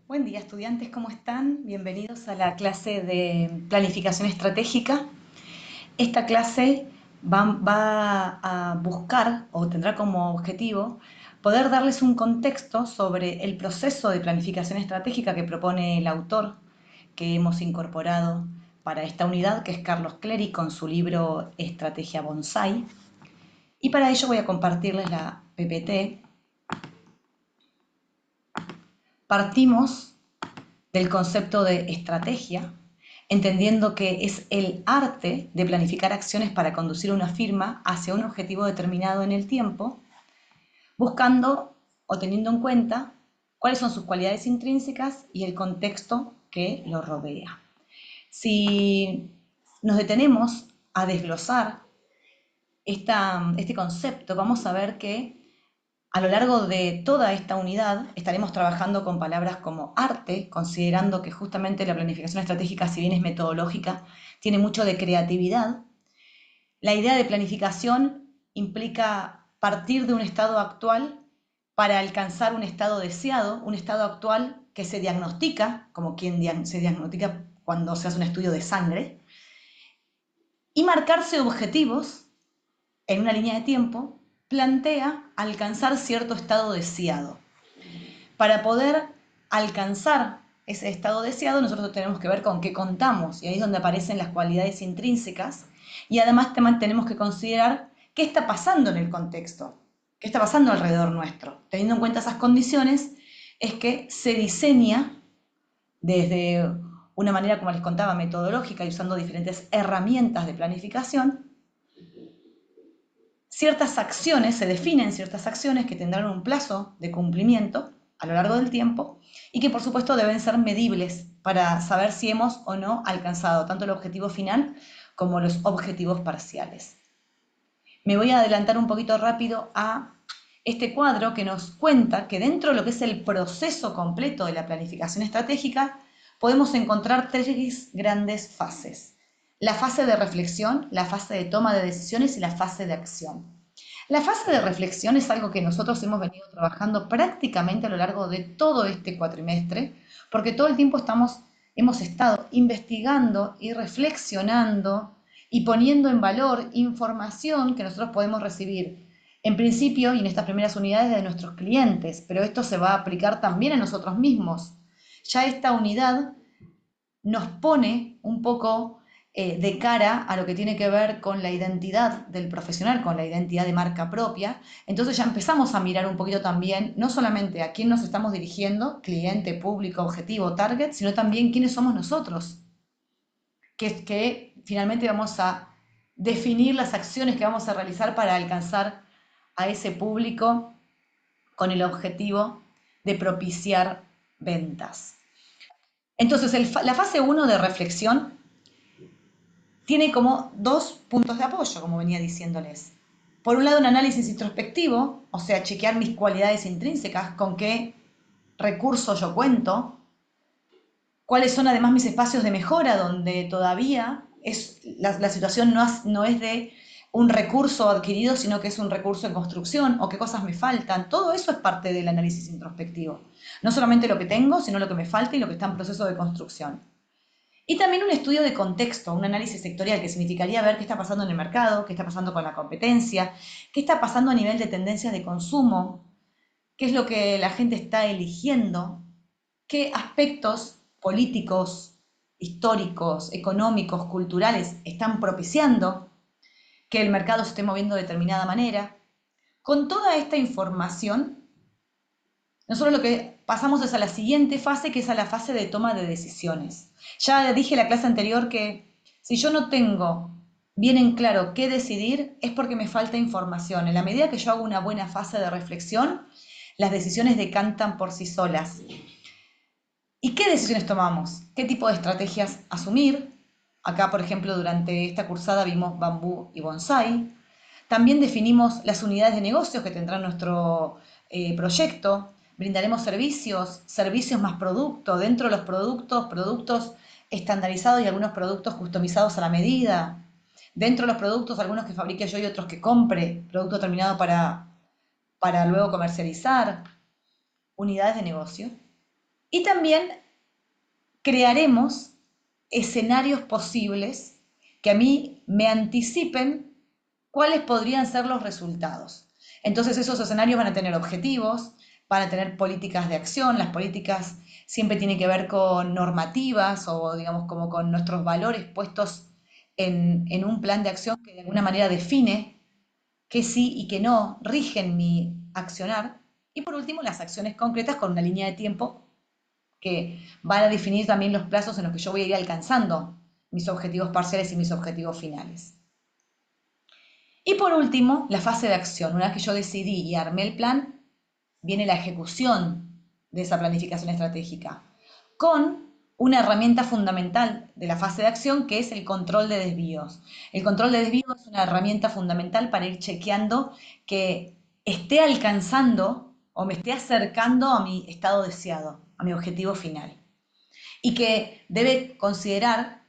Buen día, estudiantes, ¿cómo están? Bienvenidos a la clase de planificación estratégica. Esta clase va a buscar o tendrá como objetivo poder darles un contexto sobre el proceso de planificación estratégica que propone el autor que hemos incorporado para esta unidad, que es Carlos Clery, con su libro Estrategia Bonsai. Y para ello voy a compartirles la PPT. Partimos del concepto de estrategia, entendiendo que es el arte de planificar acciones para conducir una firma hacia un objetivo determinado en el tiempo, buscando o teniendo en cuenta cuáles son sus cualidades intrínsecas y el contexto que lo rodea. Si nos detenemos a desglosar este concepto, vamos a ver que a lo largo de toda esta unidad estaremos trabajando con palabras como arte, considerando que justamente la planificación estratégica, si bien es metodológica, tiene mucho de creatividad. La idea de planificación implica partir de un estado actual para alcanzar un estado deseado, un estado actual que se diagnostica, como quien se diagnostica cuando se hace un estudio de sangre, y marcarse objetivos en una línea de tiempo plantea alcanzar cierto estado deseado. Para poder alcanzar ese estado deseado, nosotros tenemos que ver con qué contamos, y ahí es donde aparecen las cualidades intrínsecas, y además tenemos que considerar qué está pasando en el contexto, qué está pasando alrededor nuestro. Teniendo en cuenta esas condiciones, es que se diseña desde una manera, como les contaba, metodológica y usando diferentes herramientas de planificación, ciertas acciones, se definen ciertas acciones que tendrán un plazo de cumplimiento a lo largo del tiempo y que por supuesto deben ser medibles para saber si hemos o no alcanzado tanto el objetivo final como los objetivos parciales. Me voy a adelantar un poquito rápido a este cuadro que nos cuenta que dentro de lo que es el proceso completo de la planificación estratégica podemos encontrar tres grandes fases. La fase de reflexión, la fase de toma de decisiones y la fase de acción. La fase de reflexión es algo que nosotros hemos venido trabajando prácticamente a lo largo de todo este cuatrimestre, porque todo el tiempo hemos estado investigando y reflexionando y poniendo en valor información que nosotros podemos recibir en principio y en estas primeras unidades de nuestros clientes, pero esto se va a aplicar también a nosotros mismos. Ya esta unidad nos pone un poco de cara a lo que tiene que ver con la identidad del profesional, con la identidad de marca propia. Entonces ya empezamos a mirar un poquito también, no solamente a quién nos estamos dirigiendo, cliente, público, objetivo, target, sino también quiénes somos nosotros, que finalmente vamos a definir las acciones que vamos a realizar para alcanzar a ese público con el objetivo de propiciar ventas. Entonces, la fase uno de reflexión tiene como dos puntos de apoyo, como venía diciéndoles. Por un lado, un análisis introspectivo, o sea, chequear mis cualidades intrínsecas, con qué recursos yo cuento, cuáles son además mis espacios de mejora, donde todavía la situación no es de un recurso adquirido, sino que es un recurso en construcción, o qué cosas me faltan. Todo eso es parte del análisis introspectivo. No solamente lo que tengo, sino lo que me falta y lo que está en proceso de construcción. Y también un estudio de contexto, un análisis sectorial, que significaría ver qué está pasando en el mercado, qué está pasando con la competencia, qué está pasando a nivel de tendencias de consumo, qué es lo que la gente está eligiendo, qué aspectos políticos, históricos, económicos, culturales están propiciando que el mercado se esté moviendo de determinada manera. Con toda esta información, nosotros lo que pasamos es a la siguiente fase, que es a la fase de toma de decisiones. Ya dije en la clase anterior que si yo no tengo bien en claro qué decidir, es porque me falta información. En la medida que yo hago una buena fase de reflexión, las decisiones decantan por sí solas. ¿Y qué decisiones tomamos? ¿Qué tipo de estrategias asumir? Acá, por ejemplo, durante esta cursada vimos bambú y bonsai. También definimos las unidades de negocios que tendrá nuestro proyecto. Brindaremos servicios, servicios más producto. Dentro de los productos, productos estandarizados y algunos productos customizados a la medida. Dentro de los productos, algunos que fabrique yo y otros que compre. Producto terminado para luego comercializar. Unidades de negocio. Y también crearemos escenarios posibles que a mí me anticipen cuáles podrían ser los resultados. Entonces esos escenarios van a tener objetivos, van a tener políticas de acción, las políticas siempre tienen que ver con normativas o digamos como con nuestros valores puestos en un plan de acción que de alguna manera define qué sí y qué no rigen mi accionar. Y por último, las acciones concretas con una línea de tiempo que van a definir también los plazos en los que yo voy a ir alcanzando mis objetivos parciales y mis objetivos finales. Y por último, la fase de acción. Una vez que yo decidí y armé el plan, viene la ejecución de esa planificación estratégica, con una herramienta fundamental de la fase de acción que es el control de desvíos. El control de desvíos es una herramienta fundamental para ir chequeando que esté alcanzando o me esté acercando a mi estado deseado, a mi objetivo final. Y que debe considerar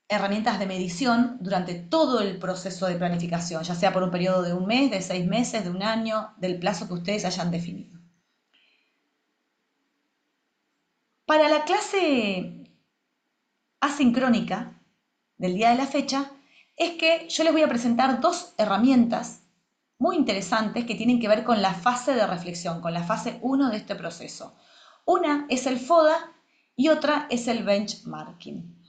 herramientas de medición durante todo el proceso de planificación, ya sea por un periodo de un mes, de 6 meses, de un año, del plazo que ustedes hayan definido. Para la clase asincrónica del día de la fecha, es que yo les voy a presentar dos herramientas muy interesantes que tienen que ver con la fase de reflexión, con la fase 1 de este proceso. Una es el FODA y otra es el benchmarking.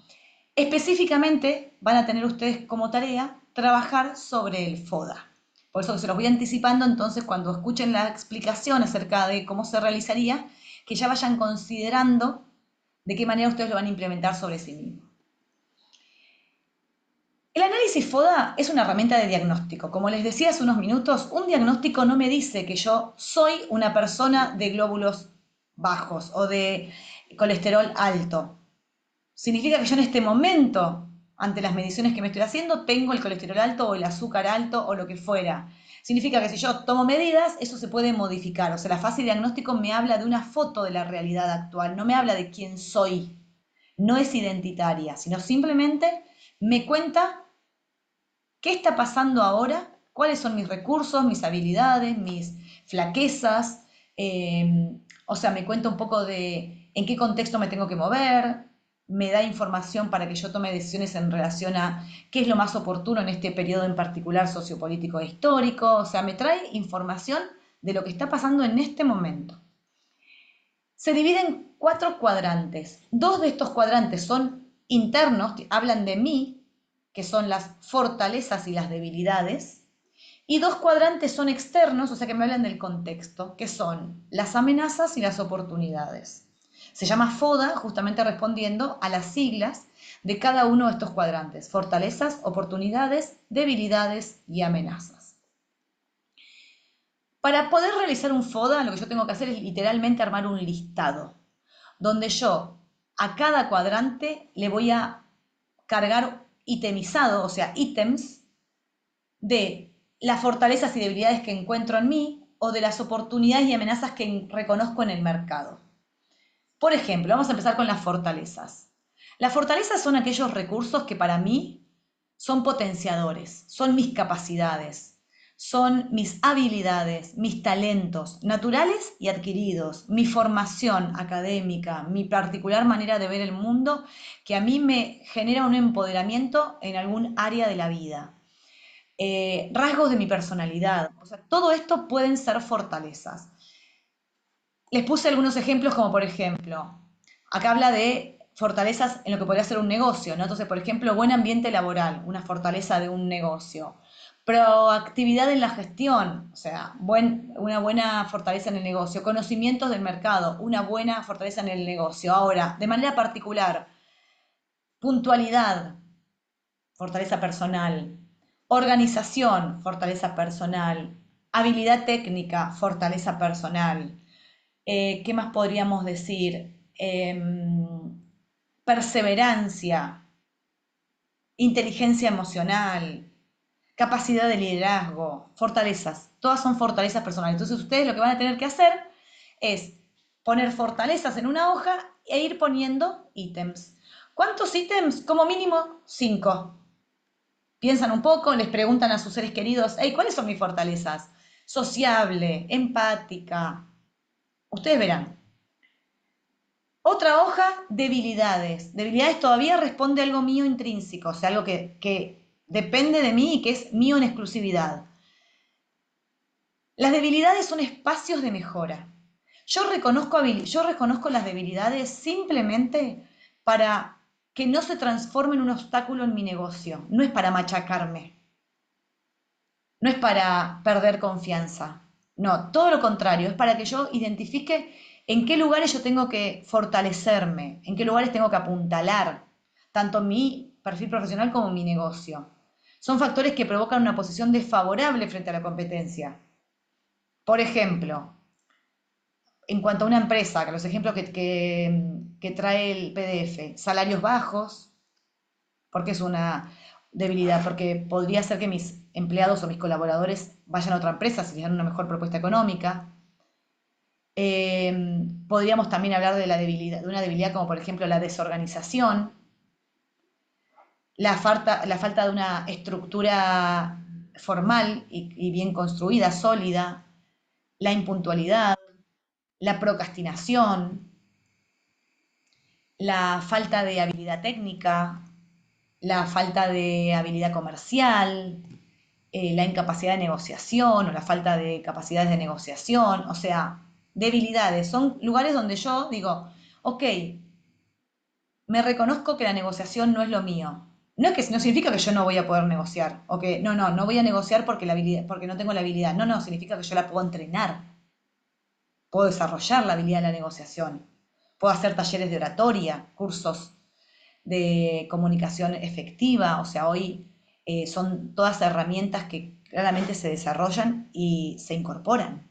Específicamente van a tener ustedes como tarea trabajar sobre el FODA. Por eso se los voy anticipando, entonces cuando escuchen la explicación acerca de cómo se realizaría, que ya vayan considerando de qué manera ustedes lo van a implementar sobre sí mismos. El análisis FODA es una herramienta de diagnóstico. Como les decía hace unos minutos, un diagnóstico no me dice que yo soy una persona de glóbulos bajos o de colesterol alto. Significa que yo en este momento, ante las mediciones que me estoy haciendo, tengo el colesterol alto o el azúcar alto o lo que fuera. Significa que si yo tomo medidas, eso se puede modificar. O sea, la fase de diagnóstico me habla de una foto de la realidad actual, no me habla de quién soy. No es identitaria, sino simplemente me cuenta qué está pasando ahora, cuáles son mis recursos, mis habilidades, mis flaquezas. O sea, me cuenta un poco de en qué contexto me tengo que mover, me da información para que yo tome decisiones en relación a qué es lo más oportuno en este periodo en particular sociopolítico e histórico. O sea, me trae información de lo que está pasando en este momento. Se divide en 4 cuadrantes. 2 de estos cuadrantes son internos, que hablan de mí, que son las fortalezas y las debilidades. Y 2 cuadrantes son externos, o sea que me hablan del contexto, que son las amenazas y las oportunidades. Se llama FODA justamente respondiendo a las siglas de cada uno de estos cuadrantes: fortalezas, oportunidades, debilidades y amenazas. Para poder realizar un FODA, lo que yo tengo que hacer es literalmente armar un listado, donde yo a cada cuadrante le voy a cargar itemizado, o sea, ítems de las fortalezas y debilidades que encuentro en mí o de las oportunidades y amenazas que reconozco en el mercado. Por ejemplo, vamos a empezar con las fortalezas. Las fortalezas son aquellos recursos que para mí son potenciadores, son mis capacidades, son mis habilidades, mis talentos naturales y adquiridos, mi formación académica, mi particular manera de ver el mundo que a mí me genera un empoderamiento en algún área de la vida. Rasgos de mi personalidad, o sea, todo esto pueden ser fortalezas. Les puse algunos ejemplos como por ejemplo, acá habla de fortalezas en lo que podría ser un negocio, ¿no? Entonces, por ejemplo, buen ambiente laboral, una fortaleza de un negocio. Proactividad en la gestión, o sea, una buena fortaleza en el negocio. Conocimientos del mercado, una buena fortaleza en el negocio. Ahora, de manera particular, puntualidad, fortaleza personal. Organización, fortaleza personal. Habilidad técnica, fortaleza personal. ¿Qué más podríamos decir? Perseverancia, inteligencia emocional, capacidad de liderazgo, fortalezas. Todas son fortalezas personales. Entonces ustedes lo que van a tener que hacer es poner fortalezas en una hoja e ir poniendo ítems. ¿Cuántos ítems? Como mínimo 5. Piensan un poco, les preguntan a sus seres queridos, hey, ¿cuáles son mis fortalezas? Sociable, empática. Ustedes verán. Otra hoja, debilidades. Debilidades todavía responde a algo mío intrínseco, o sea, algo que depende de mí y que es mío en exclusividad. Las debilidades son espacios de mejora. Yo reconozco las debilidades simplemente para que no se transforme en un obstáculo en mi negocio. No es para machacarme, no es para perder confianza. No, todo lo contrario, es para que yo identifique en qué lugares yo tengo que fortalecerme, en qué lugares tengo que apuntalar, tanto mi perfil profesional como mi negocio. Son factores que provocan una posición desfavorable frente a la competencia. Por ejemplo, en cuanto a una empresa, que los ejemplos que trae el PDF, salarios bajos, porque es una debilidad, porque podría ser que mis empleados o mis colaboradores vayan a otra empresa si les dan una mejor propuesta económica. Podríamos también hablar de de una debilidad como por ejemplo la desorganización, la falta de una estructura formal y bien construida, sólida, la impuntualidad, la procrastinación, la falta de habilidad técnica, la falta de habilidad comercial, la incapacidad de negociación o la falta de capacidades de negociación, o sea, debilidades. Son lugares donde yo digo, ok, me reconozco que la negociación no es lo mío. No es que no significa que yo no voy a poder negociar, o que no voy a negociar porque, porque no tengo la habilidad. No, significa que yo la puedo entrenar, puedo desarrollar la habilidad de la negociación, puedo hacer talleres de oratoria, cursos de comunicación efectiva, o sea, hoy son todas herramientas que claramente se desarrollan y se incorporan.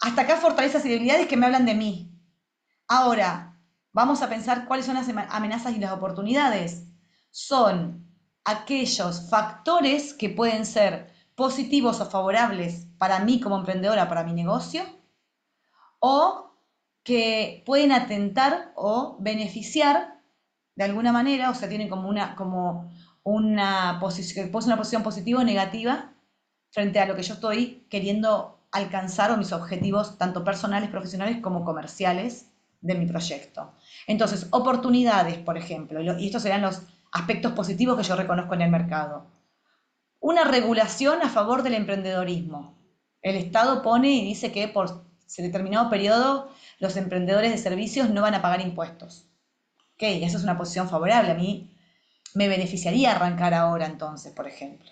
Hasta acá fortalezas y debilidades que me hablan de mí. Ahora, vamos a pensar cuáles son las amenazas y las oportunidades. Son aquellos factores que pueden ser positivos o favorables para mí como emprendedora, para mi negocio, o que pueden atentar o beneficiar de alguna manera, o sea, tienen como una posición, puede ser una posición positiva o negativa frente a lo que yo estoy queriendo alcanzar o mis objetivos, tanto personales, profesionales como comerciales de mi proyecto. Entonces, oportunidades, por ejemplo, y estos serán los aspectos positivos que yo reconozco en el mercado. Una regulación a favor del emprendedorismo. El Estado pone y dice que por determinado periodo los emprendedores de servicios no van a pagar impuestos. Ok, esa es una posición favorable. A mí me beneficiaría arrancar ahora entonces, por ejemplo.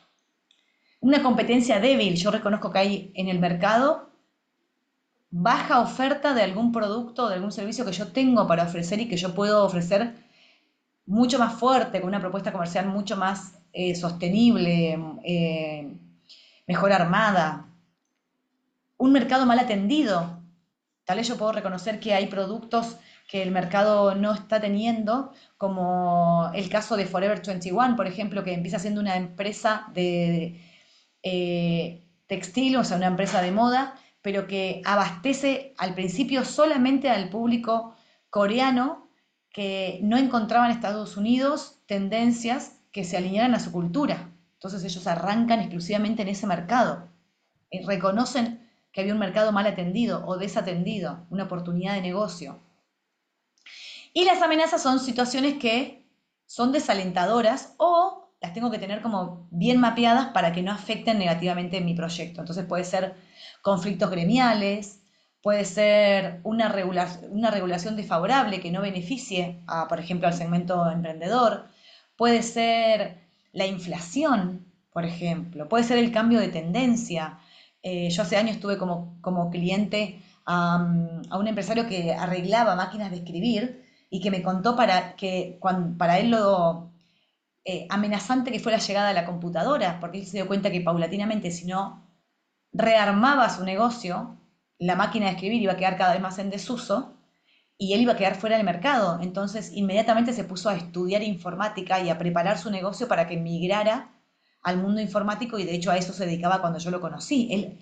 Una competencia débil. Yo reconozco que hay en el mercado baja oferta de algún producto o de algún servicio que yo tengo para ofrecer y que yo puedo ofrecer mucho más fuerte, con una propuesta comercial mucho más sostenible, mejor armada. Un mercado mal atendido. Tal vez yo puedo reconocer que hay productos que el mercado no está teniendo, como el caso de Forever 21, por ejemplo, que empieza siendo una empresa de textil, o sea, una empresa de moda, pero que abastece al principio solamente al público coreano que no encontraba en Estados Unidos tendencias que se alinearan a su cultura. Entonces ellos arrancan exclusivamente en ese mercado. Reconocen que había un mercado mal atendido o desatendido, una oportunidad de negocio. Y las amenazas son situaciones que son desalentadoras o las tengo que tener como bien mapeadas para que no afecten negativamente mi proyecto. Entonces puede ser conflictos gremiales, puede ser una regulación desfavorable que no beneficie, por ejemplo, al segmento emprendedor, puede ser la inflación, por ejemplo, puede ser el cambio de tendencia. Yo hace años tuve como cliente a un empresario que arreglaba máquinas de escribir y que me contó para él lo amenazante que fue la llegada de la computadora, porque él se dio cuenta que paulatinamente, si no rearmaba su negocio, la máquina de escribir iba a quedar cada vez más en desuso y él iba a quedar fuera del mercado. Entonces, inmediatamente se puso a estudiar informática y a preparar su negocio para que migrara al mundo informático y de hecho a eso se dedicaba cuando yo lo conocí. Él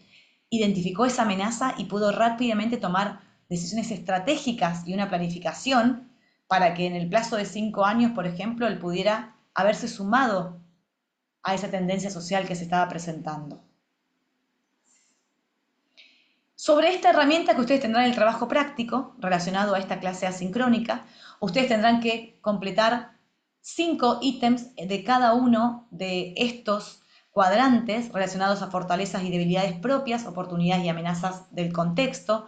identificó esa amenaza y pudo rápidamente tomar decisiones estratégicas y una planificación para que en el plazo de 5 años, por ejemplo, él pudiera haberse sumado a esa tendencia social que se estaba presentando. Sobre esta herramienta que ustedes tendrán el trabajo práctico relacionado a esta clase asincrónica, ustedes tendrán que completar 5 ítems de cada uno de estos cuadrantes relacionados a fortalezas y debilidades propias, oportunidades y amenazas del contexto,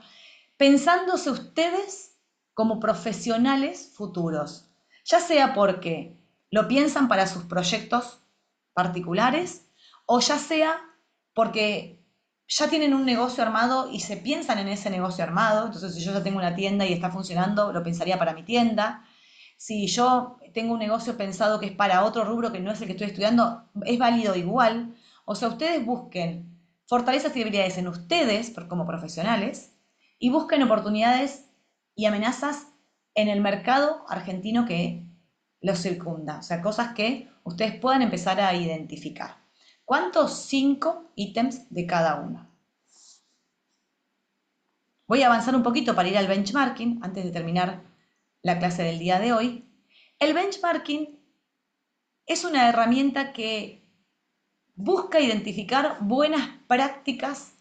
pensándose ustedes como profesionales futuros, ya sea porque lo piensan para sus proyectos particulares o ya sea porque ya tienen un negocio armado y se piensan en ese negocio armado. Entonces, si yo ya tengo una tienda y está funcionando, lo pensaría para mi tienda. Si yo tengo un negocio pensado que es para otro rubro que no es el que estoy estudiando, es válido igual. O sea, ustedes busquen fortalezas y debilidades en ustedes como profesionales y busquen oportunidades y amenazas en el mercado argentino que los circunda. O sea, cosas que ustedes puedan empezar a identificar. ¿Cuántos? 5 ítems de cada uno. Voy a avanzar un poquito para ir al benchmarking antes de terminar la clase del día de hoy. El benchmarking es una herramienta que busca identificar buenas prácticas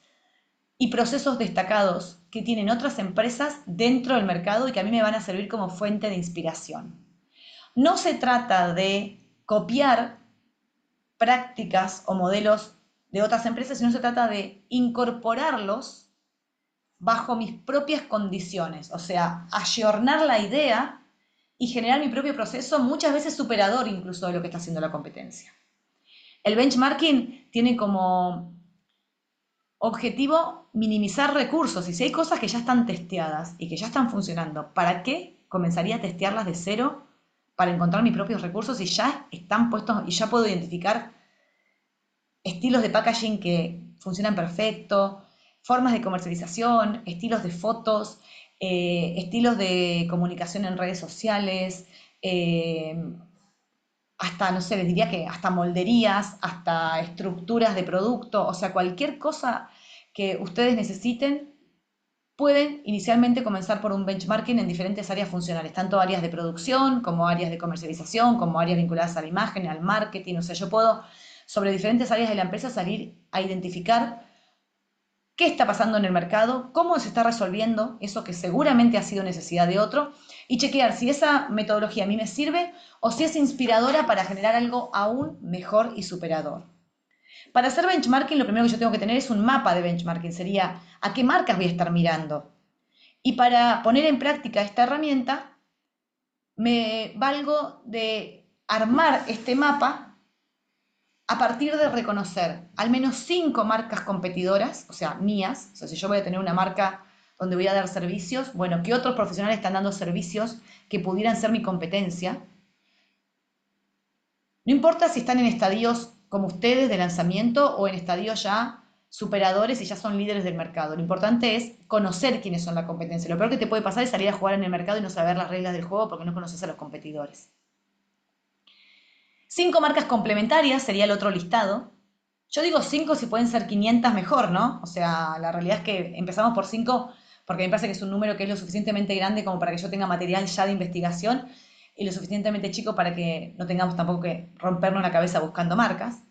y procesos destacados que tienen otras empresas dentro del mercado y que a mí me van a servir como fuente de inspiración. No se trata de copiar prácticas o modelos de otras empresas, sino se trata de incorporarlos bajo mis propias condiciones, o sea, ayornar la idea y generar mi propio proceso, muchas veces superador incluso de lo que está haciendo la competencia. El benchmarking tiene como objetivo minimizar recursos, y si hay cosas que ya están testeadas y que ya están funcionando, ¿para qué comenzaría a testearlas de cero para encontrar mis propios recursos y ya están puestos y ya puedo identificar estilos de packaging que funcionan perfecto, formas de comercialización, estilos de fotos, estilos de comunicación en redes sociales, hasta, no sé, les diría que hasta molderías, hasta estructuras de producto, o sea, cualquier cosa que ustedes necesiten, pueden inicialmente comenzar por un benchmarking en diferentes áreas funcionales, tanto áreas de producción como áreas de comercialización, como áreas vinculadas a la imagen, al marketing. O sea, yo puedo sobre diferentes áreas de la empresa salir a identificar qué está pasando en el mercado, cómo se está resolviendo eso que seguramente ha sido necesidad de otro y chequear si esa metodología a mí me sirve o si es inspiradora para generar algo aún mejor y superador. Para hacer benchmarking, lo primero que yo tengo que tener es un mapa de benchmarking, sería a qué marcas voy a estar mirando. Y para poner en práctica esta herramienta, me valgo de armar este mapa a partir de reconocer al menos 5 marcas competidoras, o sea, mías. O sea, si yo voy a tener una marca donde voy a dar servicios, bueno, ¿qué otros profesionales están dando servicios que pudieran ser mi competencia? No importa si están en estadios como ustedes de lanzamiento o en estadios ya superadores y ya son líderes del mercado. Lo importante es conocer quiénes son la competencia. Lo peor que te puede pasar es salir a jugar en el mercado y no saber las reglas del juego porque no conoces a los competidores. 5 marcas complementarias sería el otro listado. Yo digo 5 si pueden ser 500 mejor, ¿no? O sea, la realidad es que empezamos por 5 porque me parece que es un número que es lo suficientemente grande como para que yo tenga material ya de investigación y lo suficientemente chico para que no tengamos tampoco que rompernos la cabeza buscando marcas.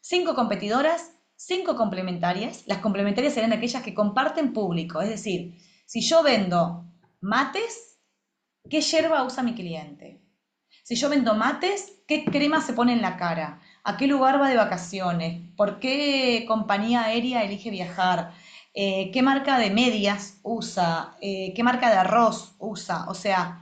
5 competidoras, 5 complementarias. Las complementarias serían aquellas que comparten público, es decir, si yo vendo mates, ¿qué yerba usa mi cliente? Si yo vendo mates, ¿qué crema se pone en la cara? ¿A qué lugar va de vacaciones? ¿Por qué compañía aérea elige viajar? ¿Qué marca de medias usa? ¿Qué marca de arroz usa? O sea,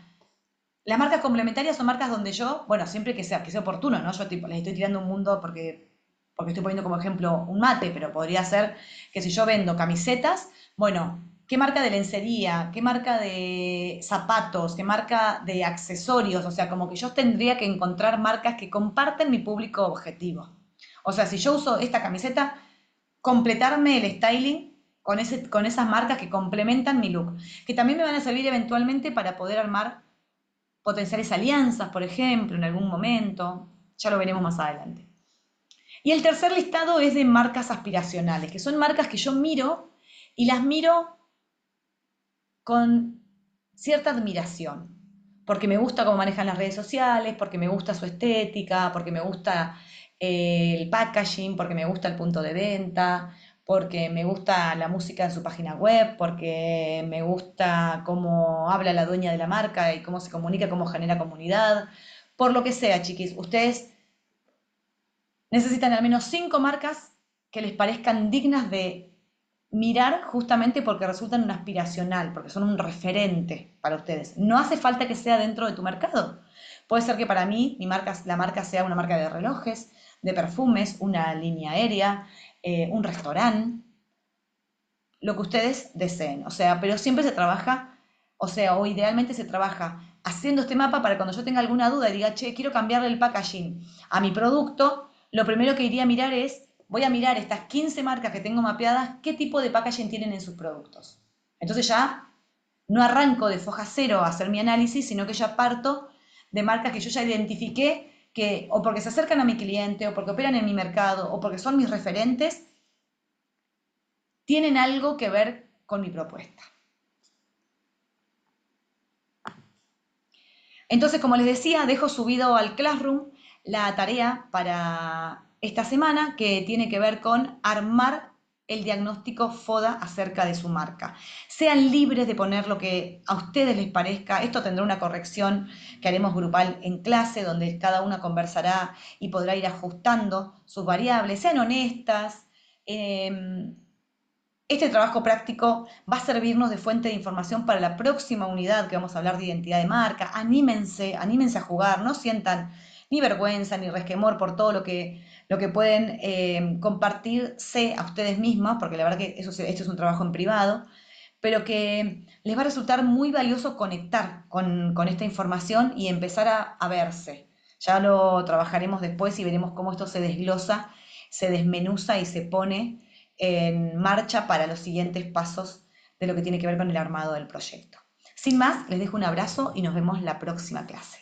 las marcas complementarias son marcas donde yo, bueno, siempre que sea oportuno, ¿no? Yo tipo, les estoy tirando un mundo porque estoy poniendo como ejemplo un mate, pero podría ser que si yo vendo camisetas, bueno, ¿qué marca de lencería? ¿Qué marca de zapatos? ¿Qué marca de accesorios? O sea, como que yo tendría que encontrar marcas que comparten mi público objetivo. O sea, si yo uso esta camiseta, completarme el styling con esas marcas que complementan mi look, que también me van a servir eventualmente para poder armar potenciales alianzas, por ejemplo, en algún momento. Ya lo veremos más adelante. Y el tercer listado es de marcas aspiracionales, que son marcas que yo miro y las miro con cierta admiración, porque me gusta cómo manejan las redes sociales, porque me gusta su estética, porque me gusta el packaging, porque me gusta el punto de venta, porque me gusta la música en su página web, porque me gusta cómo habla la dueña de la marca y cómo se comunica, cómo genera comunidad, por lo que sea, chiquis. Ustedes necesitan al menos 5 marcas que les parezcan dignas de mirar justamente porque resultan un aspiracional, porque son un referente para ustedes. No hace falta que sea dentro de tu mercado. Puede ser que para mí la marca sea una marca de relojes, de perfumes, una línea aérea, un restaurante, lo que ustedes deseen. O sea, pero siempre se trabaja, o sea, o idealmente se trabaja haciendo este mapa para cuando yo tenga alguna duda y diga, che, quiero cambiarle el packaging a mi producto, lo primero que iría a mirar es, voy a mirar estas 15 marcas que tengo mapeadas, qué tipo de packaging tienen en sus productos. Entonces ya no arranco de foja cero a hacer mi análisis, sino que ya parto de marcas que yo ya identifiqué que o porque se acercan a mi cliente, o porque operan en mi mercado, o porque son mis referentes, tienen algo que ver con mi propuesta. Entonces, como les decía, dejo subido al Classroom la tarea para esta semana que tiene que ver con armar el diagnóstico FODA acerca de su marca. Sean libres de poner lo que a ustedes les parezca. Esto tendrá una corrección que haremos grupal en clase, donde cada una conversará y podrá ir ajustando sus variables. Sean honestas. Este trabajo práctico va a servirnos de fuente de información para la próxima unidad que vamos a hablar de identidad de marca. Anímense, anímense a jugar, no sientan ni vergüenza ni resquemor por todo lo que pueden compartirse a ustedes mismas, porque la verdad que esto es un trabajo en privado, pero que les va a resultar muy valioso conectar con esta información y empezar a verse. Ya lo trabajaremos después y veremos cómo esto se desglosa, se desmenuza y se pone en marcha para los siguientes pasos de lo que tiene que ver con el armado del proyecto. Sin más, les dejo un abrazo y nos vemos la próxima clase.